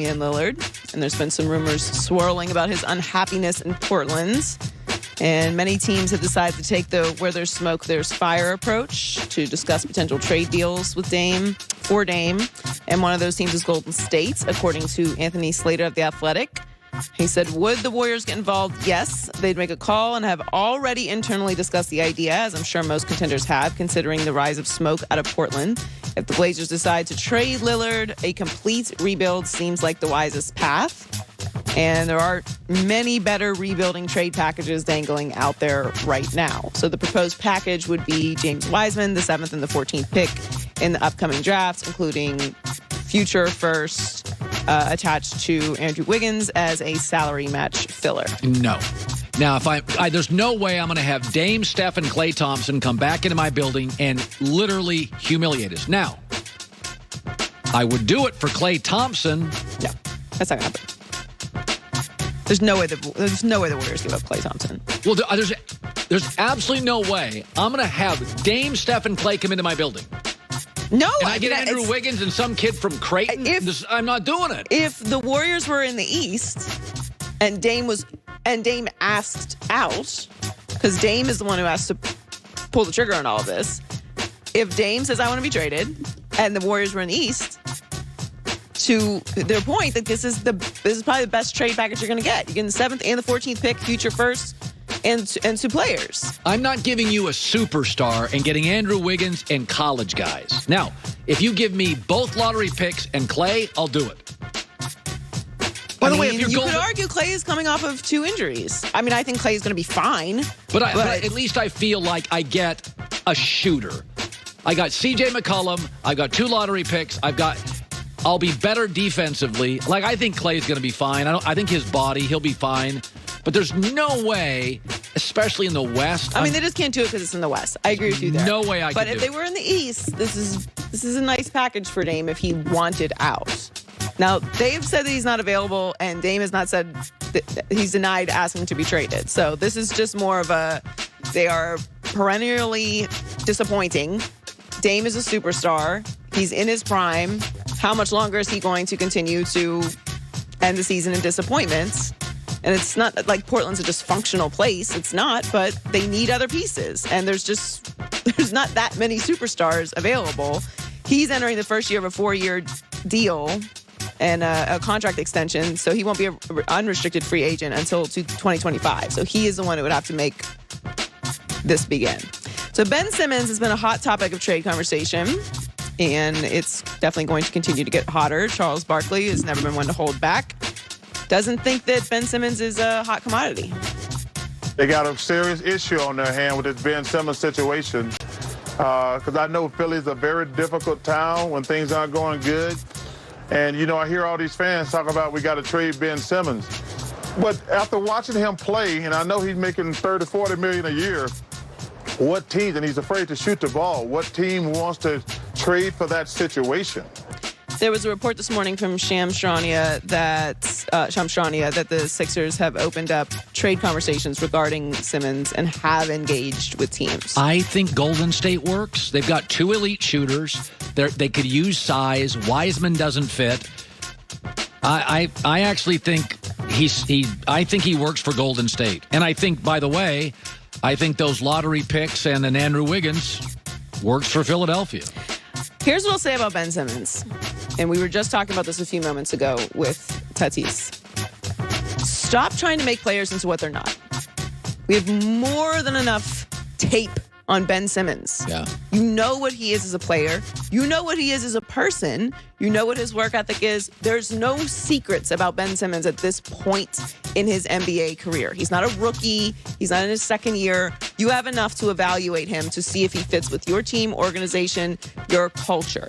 Damian Lillard. And there's been some rumors swirling about his unhappiness in Portland. And many teams have decided to take the where there's smoke, there's fire approach to discuss potential trade deals with Dame. And one of those teams is Golden State, according to Anthony Slater of The Athletic. He said, would the Warriors get involved? Yes, they'd make a call and have already internally discussed the idea, as I'm sure most contenders have, considering the rise of smoke out of Portland. If the Blazers decide to trade Lillard, a complete rebuild seems like the wisest path. And there are many better rebuilding trade packages dangling out there right now. So the proposed package would be James Wiseman, the 7th and the 14th pick in the upcoming drafts, including future first attached to Andrew Wiggins as a salary match filler. No. Now, if there's no way I'm going to have Dame, Steph, and Klay Thompson come back into my building and literally humiliate us. Now, I would do it for Klay Thompson. No, that's not going to happen. There's no way the Warriors give up Klay Thompson. Well, there's absolutely no way I'm going to have Dame, Steph, and Klay come into my building. No, and I get Andrew Wiggins and some kid from Creighton. I'm not doing it. If the Warriors were in the East and Dame asked out, because Dame is the one who has to pull the trigger on all of this. If Dame says I want to be traded, and the Warriors were in the East, to their point that this is probably the best trade package you're going to get. You're getting the 7th and the 14th pick, future first, and 2 players. I'm not giving you a superstar and getting Andrew Wiggins and college guys. Now, if you give me both lottery picks and Klay, I'll do it. By the way, if you could argue Klay is coming off of 2 injuries. I mean, I think Klay is going to be fine. But at least I feel like I get a shooter. I got C.J. McCollum. I got 2 lottery picks. I'll be better defensively. Like, I think Klay's going to be fine. I think his body, he'll be fine. But there's no way, especially in the West. I mean, they just can't do it because it's in the West. I agree with you there. No way I can do it. But if they were in the East, this is a nice package for Dame if he wanted out. Now, they've said that he's not available, and Dame has not said that he's denied asking to be traded. So this is just more of they are perennially disappointing. Dame is a superstar. He's in his prime. How much longer is he going to continue to end the season in disappointments? And it's not like Portland's a dysfunctional place. It's not, but they need other pieces. And there's not that many superstars available. He's entering the first year of a 4-year deal and a contract extension, so he won't be an unrestricted free agent until 2025. So he is the one who would have to make this begin. So Ben Simmons has been a hot topic of trade conversation, and it's definitely going to continue to get hotter. Charles Barkley has never been one to hold back. Doesn't think that Ben Simmons is a hot commodity. They got a serious issue on their hand with this Ben Simmons situation. Because I know Philly's a very difficult town when things aren't going good. And, I hear all these fans talk about we got to trade Ben Simmons. But after watching him play, and I know he's making $30, $40 million a year, what teams, and he's afraid to shoot the ball, what team wants to trade for that situation? There was a report this morning from Shams Charania that the Sixers have opened up trade conversations regarding Simmons and have engaged with teams. I think Golden State works. They've got 2 elite shooters. They could use size. Wiseman doesn't fit. I actually think he works for Golden State. And I think, by the way, those lottery picks and an Andrew Wiggins works for Philadelphia. Here's what I'll say about Ben Simmons. And we were just talking about this a few moments ago with Tatis. Stop trying to make players into what they're not. We have more than enough tape on Ben Simmons. Yeah. You know what he is as a player. You know what he is as a person. You know what his work ethic is. There's no secrets about Ben Simmons at this point in his NBA career. He's not a rookie. He's not in his 2nd year. You have enough to evaluate him to see if he fits with your team, organization, your culture.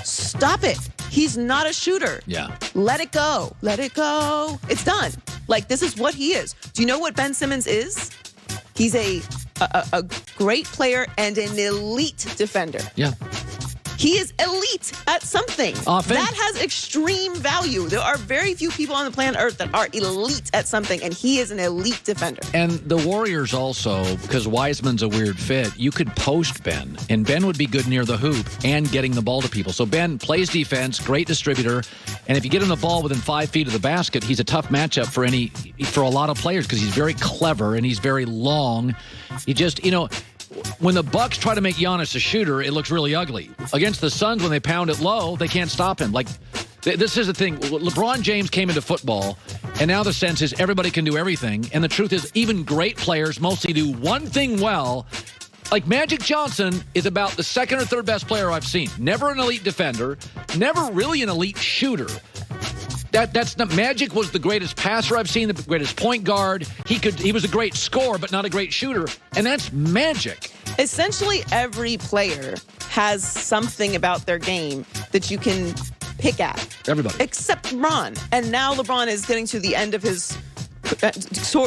Stop it. He's not a shooter. Yeah. Let it go. Let it go. It's done. Like, this is what he is. Do you know what Ben Simmons is? He's a great player and an elite defender. Yeah. He is elite at something. That has extreme value. There are very few people on the planet Earth that are elite at something, and he is an elite defender. And the Warriors also, because Wiseman's a weird fit, you could post Ben, and Ben would be good near the hoop and getting the ball to people. So Ben plays defense, great distributor, and if you get him the ball within 5 feet of the basket, he's a tough matchup for a lot of players because he's very clever and he's very long. He just, when the Bucks try to make Giannis a shooter, it looks really ugly. Against the Suns, when they pound it low, they can't stop him. Like, this is the thing. LeBron James came into football, and now the sense is everybody can do everything. And the truth is, even great players mostly do one thing well. Like Magic Johnson is about the second or third best player I've seen. Never an elite defender, never really an elite shooter. That's not Magic was the greatest passer I've seen, the greatest point guard. He was a great scorer, but not a great shooter, and that's Magic. Essentially, every player has something about their game that you can pick at. Everybody. Except LeBron. And now LeBron is getting to the end of his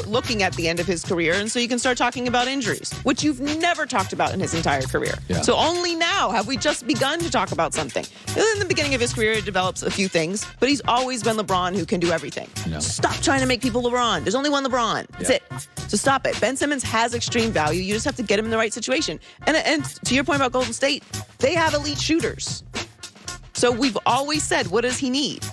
looking at the end of his career, and so you can start talking about injuries, which you've never talked about in his entire career. Yeah. So only now have we just begun to talk about something. In the beginning of his career, he develops a few things, but he's always been LeBron who can do everything. Yeah. Stop trying to make people LeBron. There's only one LeBron. That's it. So stop it. Ben Simmons has extreme value. You just have to get him in the right situation. And to your point about Golden State, they have elite shooters. So we've always said, what does he need?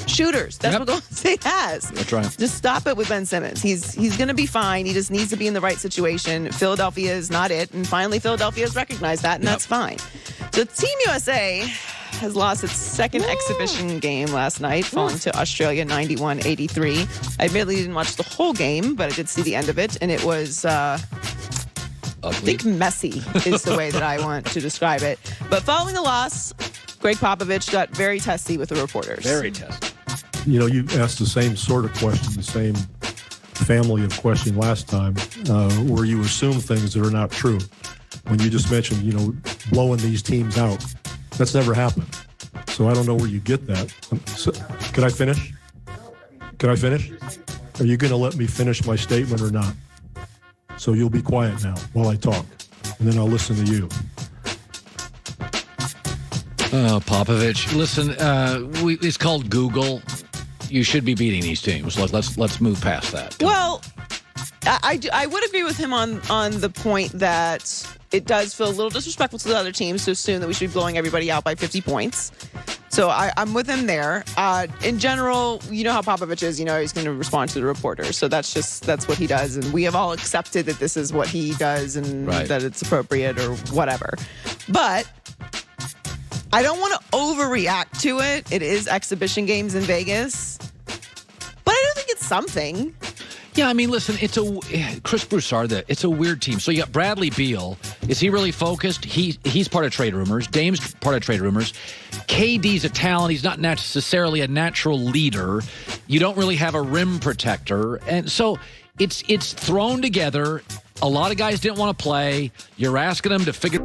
Shooters. That's what Golden State has. That's right. Just stop it with Ben Simmons. He's going to be fine. He just needs to be in the right situation. Philadelphia is not it. And finally, Philadelphia has recognized that, and that's fine. So Team USA has lost its second exhibition game last night, falling to Australia 91-83. I admittedly didn't watch the whole game, but I did see the end of it, and it was... I think messy is the way that I want to describe it. But following the loss, Greg Popovich got very testy with the reporters. Very testy. You asked the same sort of question, the same family of question last time, where you assume things that are not true. When you just mentioned, blowing these teams out, that's never happened. So I don't know where you get that. Can I finish? Are you going to let me finish my statement or not? So you'll be quiet now while I talk, and then I'll listen to you. Oh, Popovich. Listen, it's called Google. You should be beating these teams. Let's move past that. Well, I would agree with him on the point that it does feel a little disrespectful to the other teams to assume that we should be blowing everybody out by 50 points. So I'm with him there. In general, you know how Popovich is. He's going to respond to the reporters. So that's what he does. And we have all accepted that this is what he does and that it's appropriate or whatever. But I don't want to overreact to it. It is exhibition games in Vegas. But I do think it's something. Yeah, I mean, listen, Chris Broussard, it's a weird team. So you got Bradley Beal. Is he really focused? He's part of trade rumors. Dame's part of trade rumors. KD's a talent. He's not necessarily a natural leader. You don't really have a rim protector. And so it's thrown together. A lot of guys didn't want to play. You're asking them to figure...